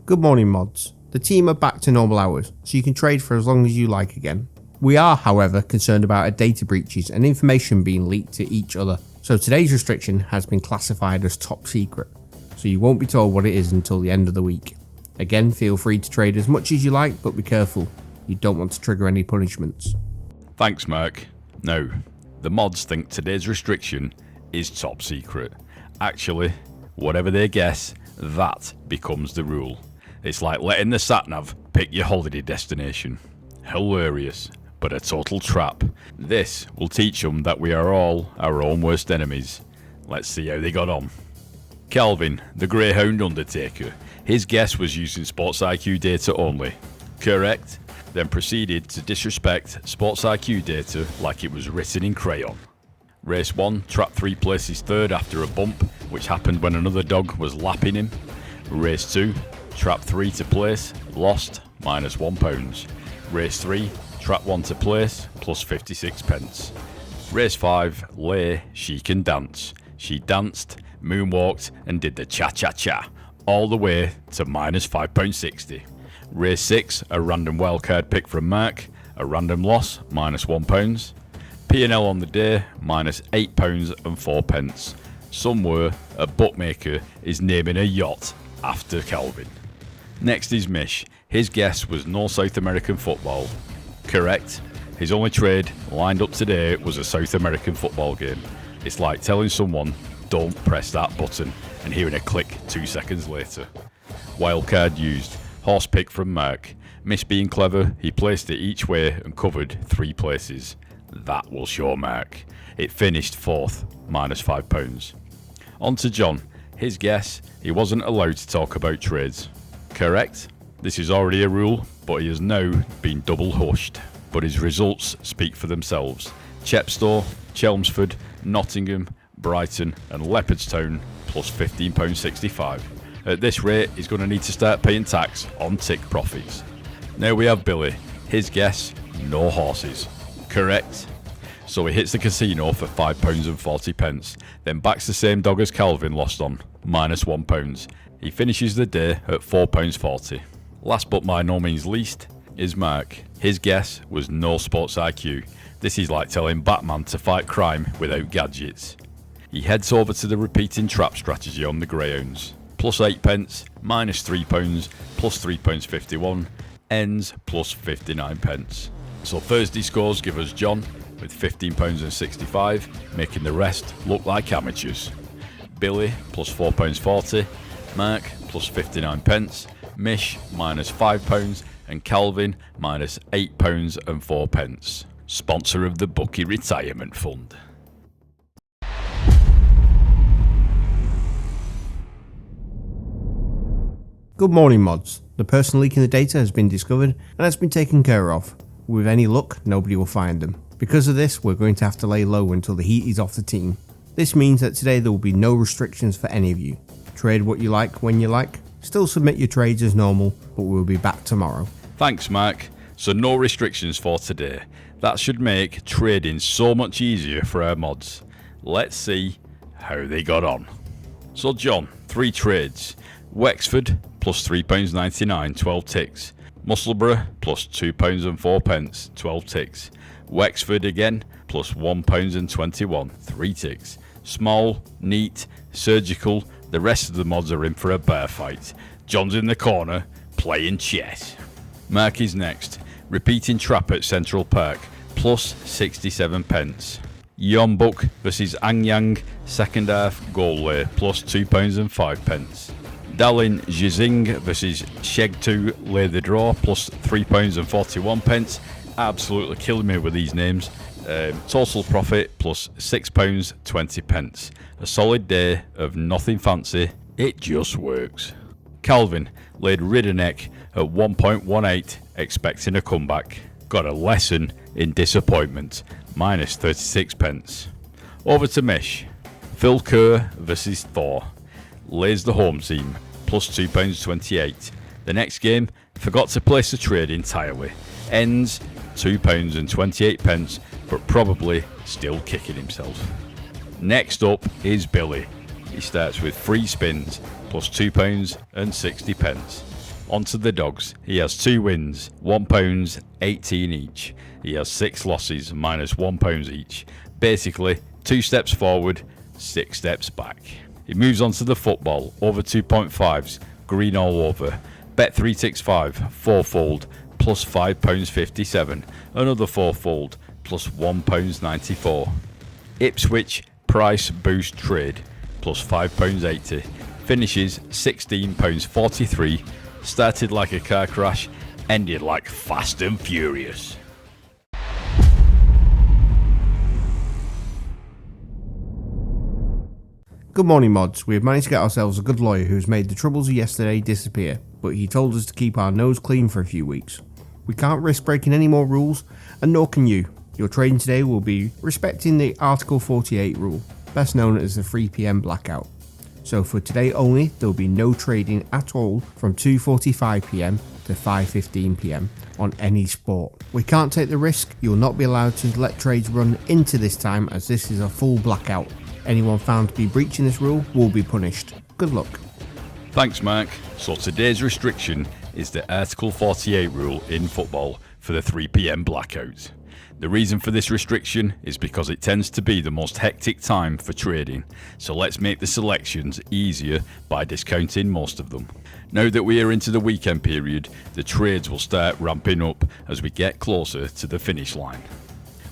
Good morning, mods. The team are back to normal hours, so you can trade for as long as you like again. We are, however, concerned about data breaches and information being leaked to each other, so today's restriction has been classified as top secret, so you won't be told what it is until the end of the week. Again, feel free to trade as much as you like, but be careful, you don't want to trigger any punishments. Thanks, Mark. No, the mods think today's restriction is top secret. Actually, whatever they guess, that becomes the rule. It's like letting the sat-nav pick your holiday destination. Hilarious, but a total trap. This will teach them that we are all our own worst enemies. Let's see how they got on. Calvin, the Greyhound Undertaker. His guess was using Sports IQ data only. Correct. Then proceeded to disrespect Sports IQ data like it was written in crayon. Race 1, trap 3 places third after a bump, which happened when another dog was lapping him. Race 2, trap 3 to place, lost, -£1. Race 3, trap 1 to place, plus 56 pence. Race 5, lay, she can dance. She danced, moonwalked, and did the cha-cha-cha, all the way to -£5.60. Race 6, a random wildcard pick from Mark, a random loss, -£1. P&L on the day, -£8.04. Somewhere, a bookmaker is naming a yacht after Calvin. Next is Mish. His guess was no South American football. Correct. His only trade lined up today was a South American football game. It's like telling someone, don't press that button, and hearing a click 2 seconds later. Wildcard used. Horse pick from Mark. Miss being clever, he placed it each way and covered 3 places. That will show Mark. It finished 4th, -£5. On to John. His guess, he wasn't allowed to talk about trades. Correct. This is already a rule, but he has now been double hushed. But his results speak for themselves. Chepstow, Chelmsford, Nottingham, Brighton and Leopardstown plus £15.65. At this rate, he's going to need to start paying tax on tick profits. Now we have Billy. His guess, no horses. Correct. So he hits the casino for £5.40, then backs the same dog as Calvin lost on, -£1. He finishes the day at £4.40. Last but by no means least is Mark. His guess was no Sports IQ. This is like telling Batman to fight crime without gadgets. He heads over to the repeating trap strategy on the Greyhounds. Plus 8 pence, -£3, plus £3.51, ends plus 59 pence. So Thursday scores give us John with £15.65, making the rest look like amateurs. Billy plus £4.40, Mark plus 59 pence, Mish -£5, and Calvin -£8.04. Sponsor of the Bookie Retirement Fund. Good morning, mods. The person leaking the data has been discovered and has been taken care of. With any luck, nobody will find them. Because of this, we're going to have to lay low until the heat is off the team. This means that today there will be no restrictions for any of you. Trade what you like when you like. Still submit your trades as normal, but we'll be back tomorrow. Thanks, Mark. So no restrictions for today. That should make trading so much easier for our mods. Let's see how they got on. So John, 3 trades. Wexford plus £3.99, 12 ticks. Musselburgh plus £2.04, 12 ticks. Wexford again plus £1.21, 3 ticks. Small, neat, surgical. The rest of the mods are in for a bear fight. John's in the corner playing chess. Mark is next. Repeating trap at Central Park plus 67 pence. Yeonbuk versus Anyang, second half goal lay plus £2.05. Dalin Jizing versus Shegtu lay the draw plus £3.41. Absolutely killing me with these names. Total profit plus £6.20. A solid day of nothing fancy. It just works. Calvin laid Ridderneck at 1.18, expecting a comeback. Got a lesson in disappointment. Minus 36 pence. Over to Mish. Phil Kerr versus Thor. Lays the home team. Plus £2.28. The next game, forgot to place the trade entirely. Ends £2.28, but probably still kicking himself. Next up is Billy. He starts with 3 spins plus £2.60. On to the dogs. He has 2 wins, £1.18 each. He has 6 losses, minus £1 each. Basically, 2 steps forward, 6 steps back. He moves on to the football, over 2.5s, green all over. Bet 365, 4-fold, plus £5.57. Another 4-fold, plus £1.94. Ipswich price boost trade, plus £5.80. Finishes £16.43. Started like a car crash, ended like Fast and Furious. Good morning, mods. We have managed to get ourselves a good lawyer who has made the troubles of yesterday disappear, but he told us to keep our nose clean for a few weeks. We can't risk breaking any more rules, and nor can you. Your trading today will be respecting the Article 48 rule, best known as the 3 PM blackout. So for today only, there will be no trading at all from 2:45 PM to 5:15 PM on any sport. We can't take the risk. You will not be allowed to let trades run into this time, as this is a full blackout. Anyone found to be breaching this rule will be punished. Good luck. Thanks, Mark. So today's restriction is the Article 48 rule in football for the 3 PM blackout. The reason for this restriction is because it tends to be the most hectic time for trading, so let's make the selections easier by discounting most of them. Now that we are into the weekend period, the trades will start ramping up as we get closer to the finish line.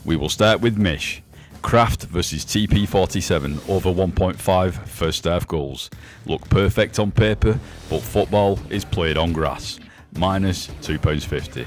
We will start with Mish. Kraft versus TP47 over 1.5 first half goals. Look perfect on paper, but football is played on grass. Minus £2.50.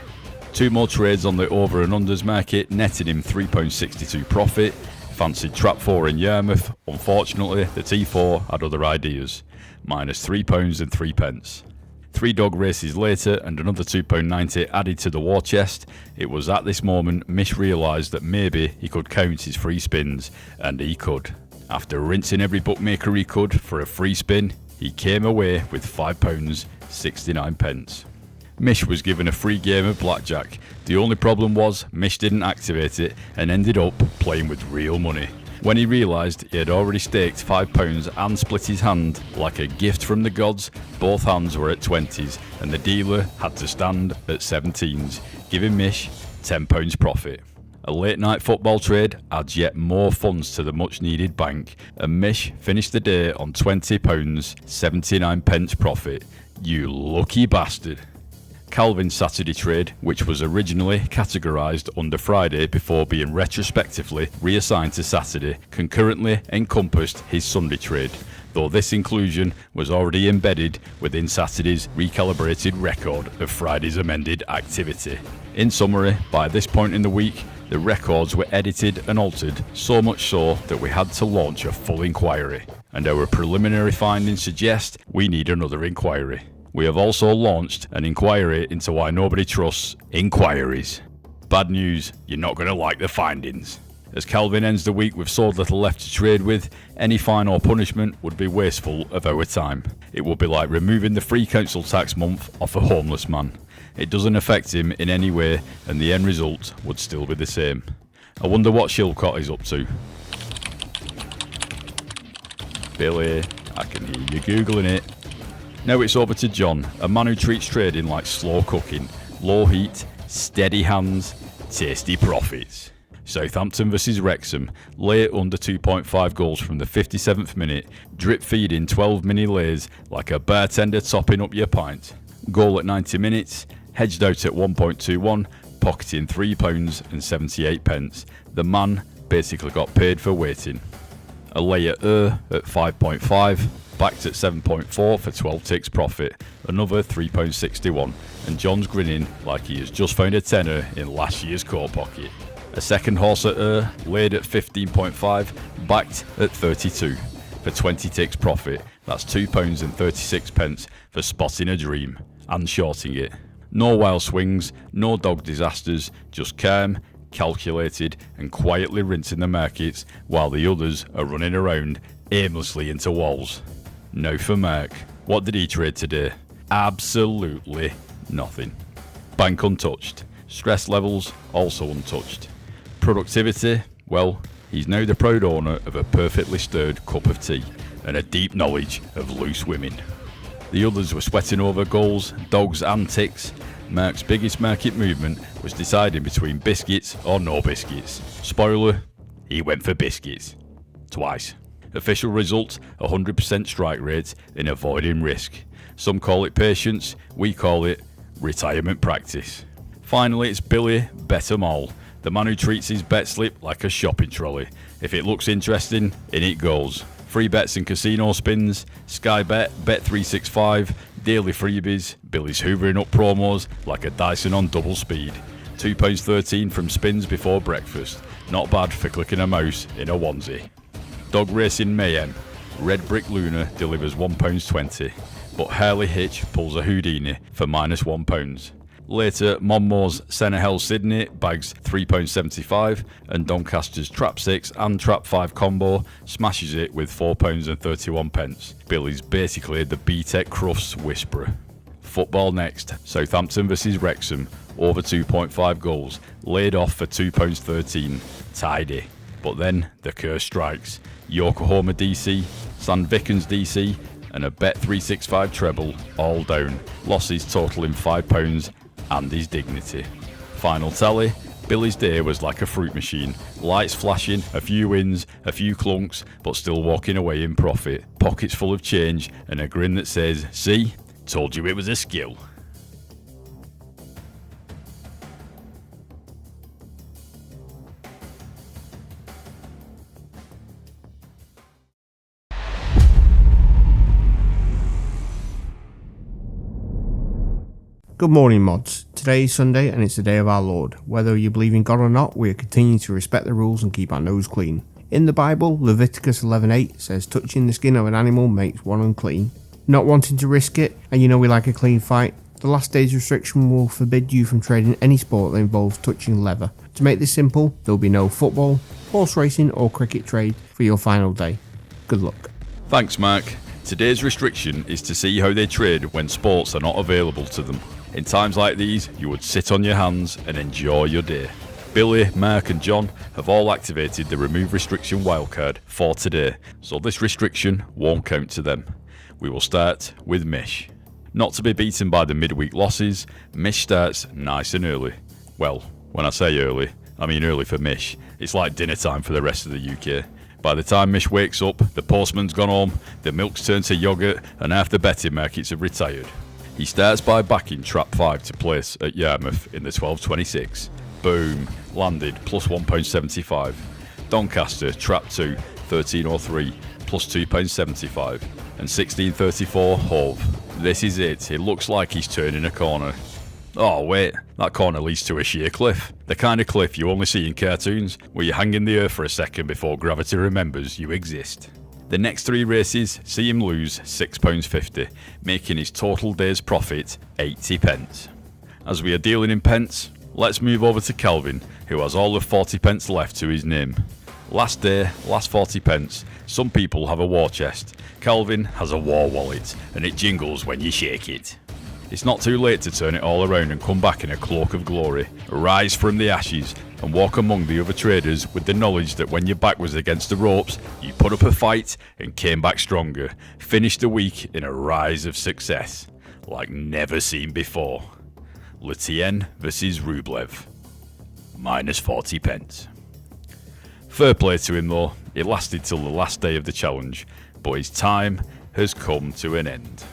2 more trades on the over and unders market, netting him £3.62 profit. Fancied trap 4 in Yarmouth. Unfortunately, the T4 had other ideas. Minus £3.03. 3 dog races later and another £2.90 added to the war chest. It was at this moment Mish realised that maybe he could count his free spins, and he could. After rinsing every bookmaker he could for a free spin, he came away with £5.69. Mish was given a free game of blackjack. The only problem was Mish didn't activate it and ended up playing with real money. When he realised he had already staked £5 and split his hand like a gift from the gods, both hands were at 20s and the dealer had to stand at 17s, giving Mish £10 profit. A late night football trade adds yet more funds to the much needed bank, and Mish finished the day on £20.79 profit. You lucky bastard. Calvin's Saturday trade, which was originally categorised under Friday before being retrospectively reassigned to Saturday, concurrently encompassed his Sunday trade, though this inclusion was already embedded within Saturday's recalibrated record of Friday's amended activity. In summary, by this point in the week, the records were edited and altered, so much so that we had to launch a full inquiry, and our preliminary findings suggest we need another inquiry. We have also launched an inquiry into why nobody trusts inquiries. Bad news, you're not going to like the findings. As Calvin ends the week with so little left to trade with, any fine or punishment would be wasteful of our time. It would be like removing the free council tax month off a homeless man. It doesn't affect him in any way, and the end result would still be the same. I wonder what Shilcott is up to. Billy, I can hear you Googling it. Now it's over to John, a man who treats trading like slow cooking. Low heat, steady hands, tasty profits. Southampton versus Wrexham, late under 2.5 goals from the 57th minute, drip feeding 12 mini lays like a bartender topping up your pint. Goal at 90 minutes, hedged out at 1.21, pocketing £3.78. The man basically got paid for waiting. A lay at 5.5, backed at 7.4 for 12 ticks profit, another £3.61, and John's grinning like he has just found a tenner in last year's coat pocket. A second horse at laid at 15.5, backed at 32 for 20 ticks profit. That's £2.36 for spotting a dream and shorting it. No wild swings, no dog disasters, just calm, calculated and quietly rinsing the markets while the others are running around aimlessly into walls. Now for Mark. What did he trade today? absolutely nothing. Bank untouched. Stress levels also untouched. Productivity, well, he's now the proud owner of a perfectly stirred cup of tea and a deep knowledge of loose women. The others were sweating over goals, dogs and ticks. Mark's biggest market movement was deciding between biscuits or no biscuits. Spoiler, he went for biscuits. Twice. Official result, 100% strike rate in avoiding risk. Some call it patience, we call it retirement practice. Finally, it's Billy Bet 'em all, the man who treats his bet slip like a shopping trolley. If it looks interesting, in it goes. Free bets and casino spins, Sky Bet, Bet365, daily freebies, Billy's hoovering up promos like a Dyson on double speed. £2.13 from spins before breakfast, not bad for clicking a mouse in a onesie. Dog Racing Mayhem, Red Brick Luna delivers £1.20, but Harley Hitch pulls a Houdini for -£1. Later, Monmore's Senehel Sydney bags £3.75 and Doncaster's Trap 6 and Trap 5 combo smashes it with £4.31. Billy's basically the BTEC Crufts whisperer. Football next, Southampton vs Wrexham, over 2.5 goals, laid off for £2.13, tidy. But then the curse strikes. Yokohama DC, St Vickens DC and a Bet365 treble all down, losses totalling £5 and his dignity. Final tally, Billy's day was like a fruit machine, lights flashing, a few wins, a few clunks, but still walking away in profit, pockets full of change and a grin that says, see, told you it was a skill. Good morning, mods. Today is Sunday and it's the day of our Lord. Whether you believe in God or not, we are continuing to respect the rules and keep our nose clean. In the Bible, Leviticus 11:8 says touching the skin of an animal makes one unclean. Not wanting to risk it, and you know we like a clean fight, the last day's restriction will forbid you from trading any sport that involves touching leather. To make this simple, there will be no football, horse racing or cricket trade for your final day. Good luck. Thanks, Mark. Today's restriction is to see how they trade when sports are not available to them. In times like these, you would sit on your hands and enjoy your day. Billy, Mark and John have all activated the remove restriction wildcard for today, so this restriction won't count to them. We will start with Mish. Not to be beaten by the midweek losses, Mish starts nice and early. Well, when I say early, I mean early for Mish. It's like dinner time for the rest of the UK. By the time Mish wakes up, the postman's gone home, the milk's turned to yoghurt and half the betting markets have retired. He starts by backing Trap 5 to place at Yarmouth in the 12.26. Boom, landed plus £1.75. Doncaster Trap 2, 13.03, plus £2.75. And 16.34 Hove. This is it, it looks like he's turning a corner. Oh wait, that corner leads to a sheer cliff. The kind of cliff you only see in cartoons, where you hang in the air for a second before gravity remembers you exist. The next three races see him lose £6.50, making his total day's profit 80p. As we are dealing in pence, let's move over to Calvin, who has all of 40p left to his name. Last day, last 40p, some people have a war chest. Calvin has a war wallet, and it jingles when you shake it. It's not too late to turn it all around and come back in a cloak of glory, rise from the ashes, and walk among the other traders with the knowledge that when your back was against the ropes, you put up a fight and came back stronger, finished the week in a rise of success, like never seen before. Letien vs Rublev, minus 40p. Fair play to him though, it lasted till the last day of the challenge, but his time has come to an end.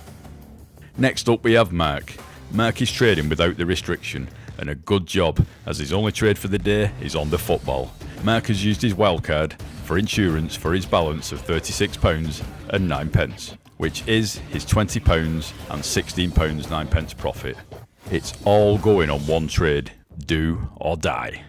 Next up we have Mark. Mark is trading without the restriction, and a good job, as his only trade for the day is on the football. Mark has used his wildcard for insurance for his balance of £36 and 9p, which is his £20 and £16 9p profit. It's all going on one trade, do or die.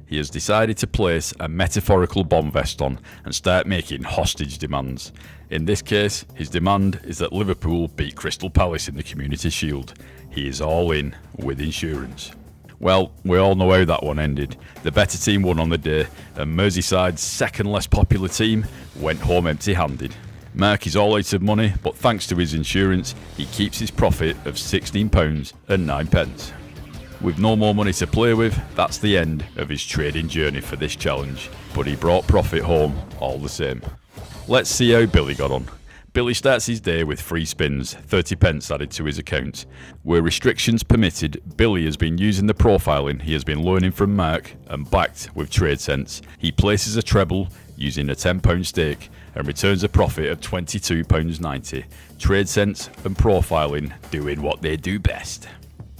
He has decided to place a metaphorical bomb vest on and start making hostage demands. In this case, his demand is that Liverpool beat Crystal Palace in the Community Shield. He is all in with insurance. Well, we all know how that one ended. The better team won on the day, and Merseyside's second less popular team went home empty-handed. Mark is all out of money, but thanks to his insurance, he keeps his profit of £16.09. With no more money to play with, that's the end of his trading journey for this challenge, but he brought profit home all the same. Let's see how Billy got on. Billy starts his day with 3 spins, 30 pence added to his account. Where restrictions permitted, Billy has been using the profiling he has been learning from Mark and backed with trade sense. He places a treble using a £10 stake and returns a profit of £22.90. Trade sense and profiling doing what they do best.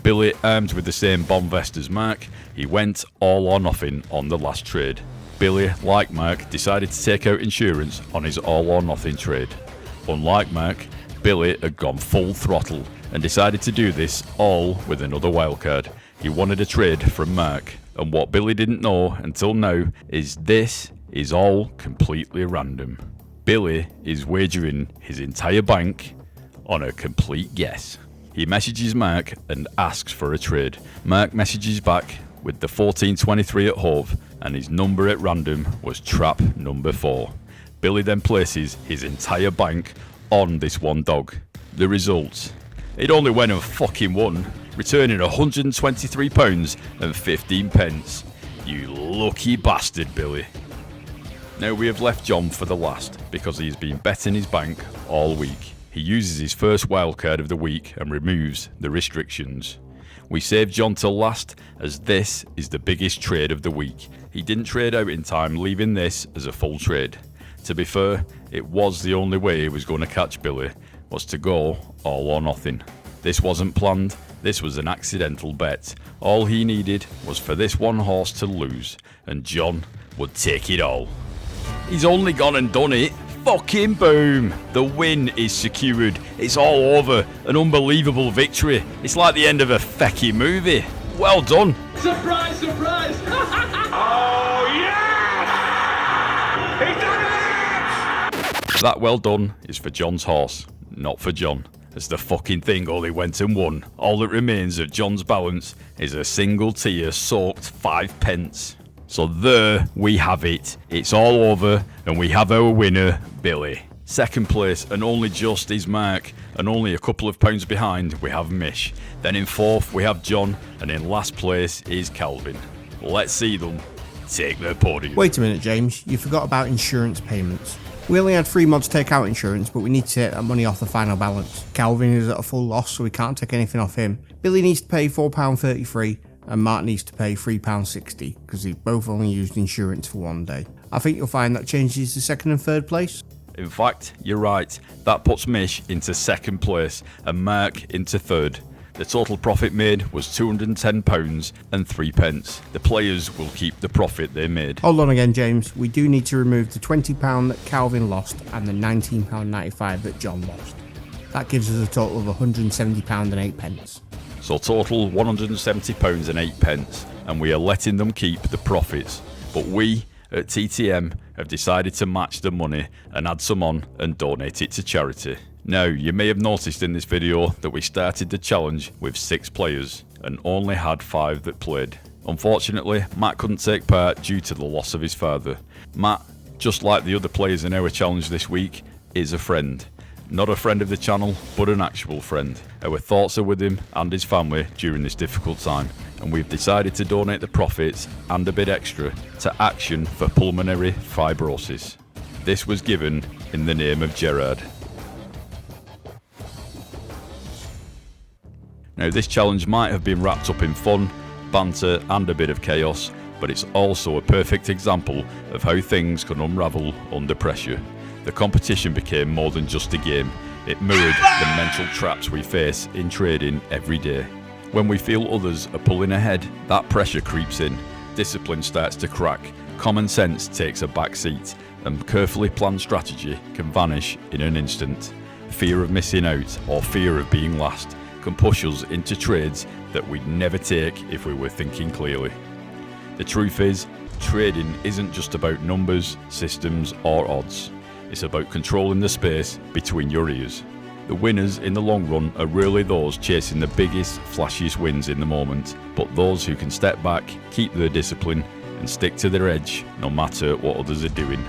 Billy, armed with the same bomb vest as Mark, he went all or nothing on the last trade. Billy, like Mark, decided to take out insurance on his all or nothing trade. Unlike Mark, Billy had gone full throttle and decided to do this all with another wildcard. He wanted a trade from Mark, and what Billy didn't know until now is this is all completely random. Billy is wagering his entire bank on a complete guess. He messages Mark and asks for a trade. Mark messages back with the 1423 at Hove, and his number at random was trap number 4. Billy then places his entire bank on this one dog. The results: it only went and fucking won, returning £123.15. You lucky bastard, Billy. Now we have left John for the last because he's been betting his bank all week. He uses his first wildcard of the week and removes the restrictions. We saved John till last as this is the biggest trade of the week. He didn't trade out in time, leaving this as a full trade. To be fair, it was the only way he was going to catch Billy, was to go all or nothing. This wasn't planned, this was an accidental bet. All he needed was for this one horse to lose, and John would take it all. He's only gone and done it. Fucking boom! The win is secured. It's all over. An unbelievable victory. It's like the end of a fecky movie. Well done. Surprise, surprise! Oh, yes! He done it! That well done is for John's horse, not for John. As the fucking thing only went and won, all that remains of John's balance is a single tier soaked 5 pence. So there we have it. It's all over and we have our winner, Billy. Second place, and only just, is Mark, and only a couple of pounds behind we have Mish. Then in fourth we have John, and in last place is Calvin. Let's see them take their podium. Wait a minute, James, you forgot about insurance payments. We only had 3 mods take out insurance, but we need to take that money off the final balance. Calvin is at a full loss, so we can't take anything off him. Billy needs to pay £4.33, and Mark needs to pay £3.60, because they both only used insurance for 1 day. I think you'll find that changes to second and third place. In fact, you're right. That puts Mish into second place and Mark into third. The total profit made was £210.03. The players will keep the profit they made. Hold on again, James. We do need to remove the £20 that Calvin lost and the £19.95 that John lost. That gives us a total of £170.08. So total £170.08, and we are letting them keep the profits. But we at TTM have decided to match the money and add some on and donate it to charity. Now, you may have noticed in this video that we started the challenge with 6 players and only had 5 that played. Unfortunately, Matt couldn't take part due to the loss of his father. Matt, just like the other players in our challenge this week, is a friend. Not a friend of the channel, but an actual friend. Our thoughts are with him and his family during this difficult time, and we've decided to donate the profits and a bit extra to Action for Pulmonary Fibrosis. This was given in the name of Gerard. Now, this challenge might have been wrapped up in fun, banter and a bit of chaos, but it's also a perfect example of how things can unravel under pressure. The competition became more than just a game. It mirrored the mental traps we face in trading every day. When we feel others are pulling ahead, that pressure creeps in. Discipline starts to crack, common sense takes a back seat, and carefully planned strategy can vanish in an instant. Fear of missing out or fear of being last can push us into trades that we'd never take if we were thinking clearly. The truth is, trading isn't just about numbers, systems or odds. It's about controlling the space between your ears. The winners in the long run are rarely those chasing the biggest, flashiest wins in the moment, but those who can step back, keep their discipline and stick to their edge no matter what others are doing.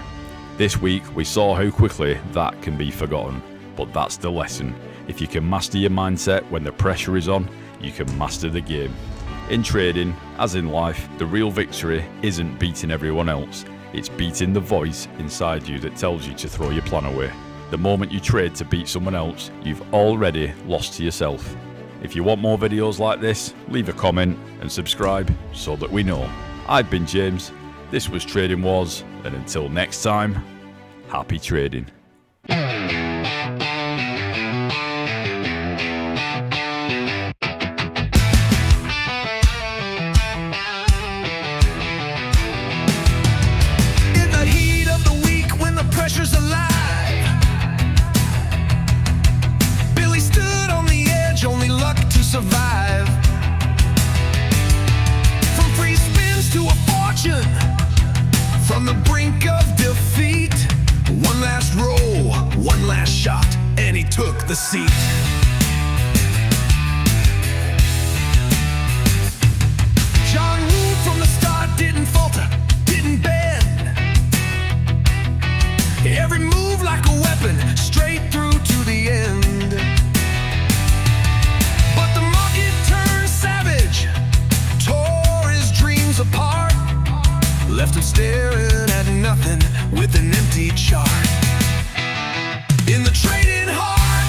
This week we saw how quickly that can be forgotten, but that's the lesson. If you can master your mindset when the pressure is on, you can master the game. In trading, as in life, the real victory isn't beating everyone else, it's beating the voice inside you that tells you to throw your plan away. The moment you trade to beat someone else, you've already lost to yourself. If you want more videos like this, leave a comment and subscribe so that we know. I've been James, this was Trading Wars, and until next time, happy trading. Survive from free spins to a fortune, from the brink of defeat. One last roll, one last shot, and he took the seat. John Woo from the start didn't falter, didn't bend. Every move like a weapon, straight through to the end. Apart, left him staring at nothing with an empty chart. In the trading heart,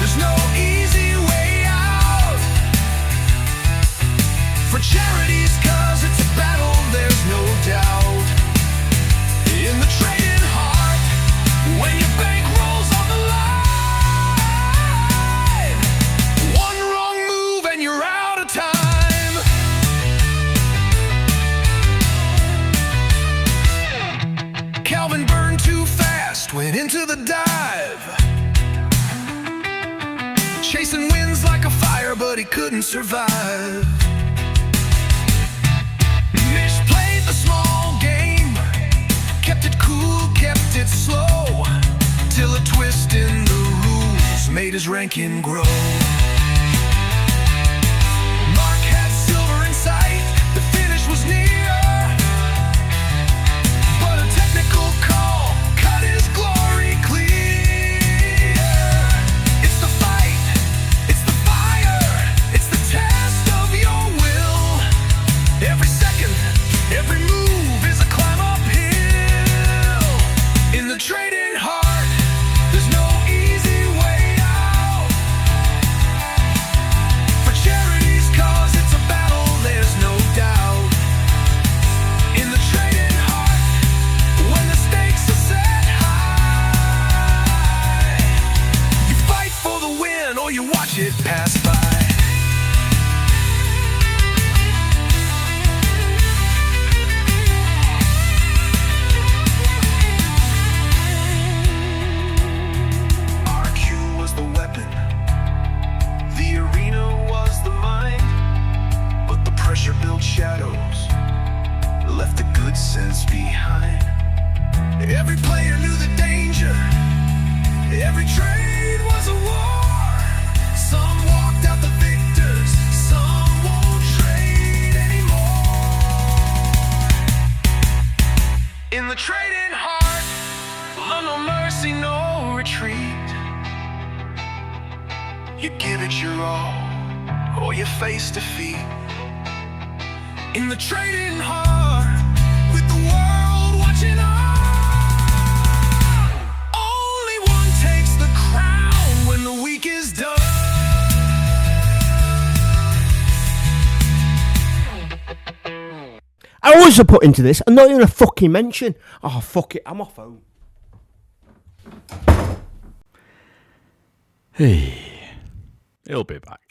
there's no easy way out. For charities, cause it's a battle, there's no doubt. In the trading heart, when your bank rolls on the line, one wrong move and you're out of time. Went into the dive, chasing winds like a fire, but he couldn't survive. Mish played the small game, kept it cool, kept it slow, till a twist in the rules made his ranking grow. Mark had silver in sight, the finish was near, but a technical call cut his glory clear. It's the fight, it's the fire, it's the test of your will. Every second, every move is a climb uphill. In the trading heart, there's no easy way out. For charities, cause it's a battle, there's no doubt. In the trading heart, when the stakes are set high, you fight for the win or you watch it pass by. RQ was the weapon, the arena was the mind, but the pressure built shadows, left the good sense behind. Every player knew the danger, every trade was a war. Some walked out the victors, some won't trade anymore. In the trading heart, no mercy, no retreat. You give it your all, or you face defeat. In the trading heart, with the world watching on, only one takes the crown when the week is done. I always put into this, I'm not even a fucking mention. Oh, fuck it, I'm off home. Hey, he'll be back.